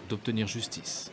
d'obtenir justice.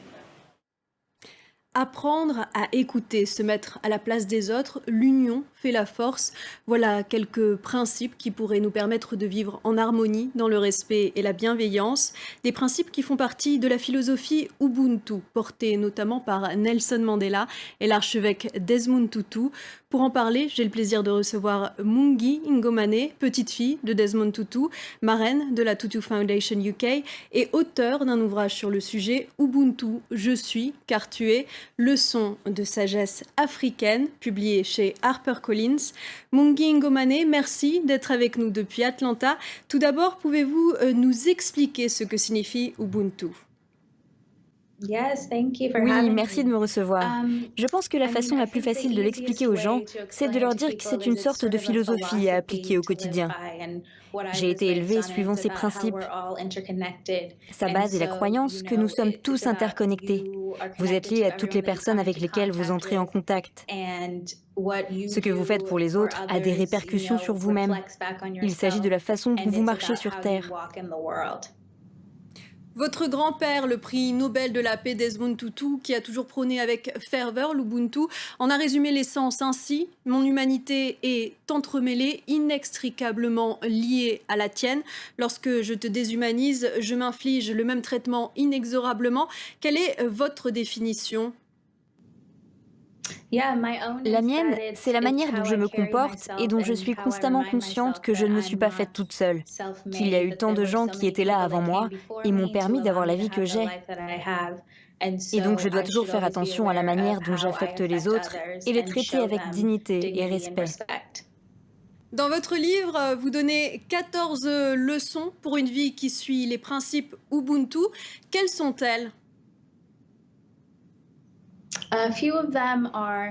Apprendre à écouter, se mettre à la place des autres, l'union fait la force. Voilà quelques principes qui pourraient nous permettre de vivre en harmonie, dans le respect et la bienveillance. Des principes qui font partie de la philosophie Ubuntu, portée notamment par Nelson Mandela et l'archevêque Desmond Tutu. Pour en parler, j'ai le plaisir de recevoir Mungi Ngomane, petite fille de Desmond Tutu, marraine de la Tutu Foundation UK et auteur d'un ouvrage sur le sujet Ubuntu, je suis, car tu es. Leçons de sagesse africaine, publié chez HarperCollins. Mungi Ngomane, merci d'être avec nous depuis Atlanta. Tout d'abord, pouvez-vous nous expliquer ce que signifie Ubuntu? Oui, merci de me recevoir. Je pense que la façon la plus facile de l'expliquer aux gens, c'est de leur dire que c'est une sorte de philosophie à appliquer au quotidien. J'ai été élevée suivant ces principes. Sa base est la croyance que nous sommes tous interconnectés. Vous êtes liés à toutes les personnes avec lesquelles vous entrez en contact. Ce que vous faites pour les autres a des répercussions sur vous-même. Il s'agit de la façon dont vous marchez sur Terre. Votre grand-père, le prix Nobel de la paix Desmond Tutu, qui a toujours prôné avec ferveur l'Ubuntu, en a résumé l'essence ainsi: mon humanité est entremêlée, inextricablement liée à la tienne. Lorsque je te déshumanise, je m'inflige le même traitement inexorablement. Quelle est votre définition? La mienne, c'est la manière dont je me comporte et dont je suis constamment consciente que je ne me suis pas faite toute seule, qu'il y a eu tant de gens qui étaient là avant moi et m'ont permis d'avoir la vie que j'ai. Et donc je dois toujours faire attention à la manière dont j'affecte les autres et les traiter avec dignité et respect. Dans votre livre, vous donnez 14 leçons pour une vie qui suit les principes Ubuntu. Quelles sont-elles?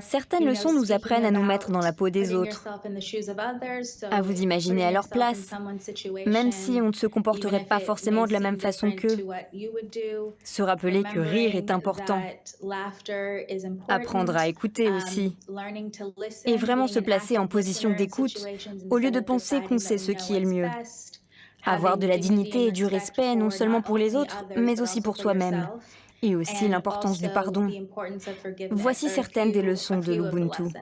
Certaines leçons nous apprennent à nous mettre dans la peau des autres, à vous imaginer à leur place, même si on ne se comporterait pas forcément de la même façon qu'eux. Se rappeler que rire est important, apprendre à écouter aussi, et vraiment se placer en position d'écoute, au lieu de penser qu'on sait ce qui est le mieux. Avoir de la dignité et du respect, non seulement pour les autres, mais aussi pour soi-même. Et aussi l'importance du pardon. Voici certaines des leçons de l'Ubuntu.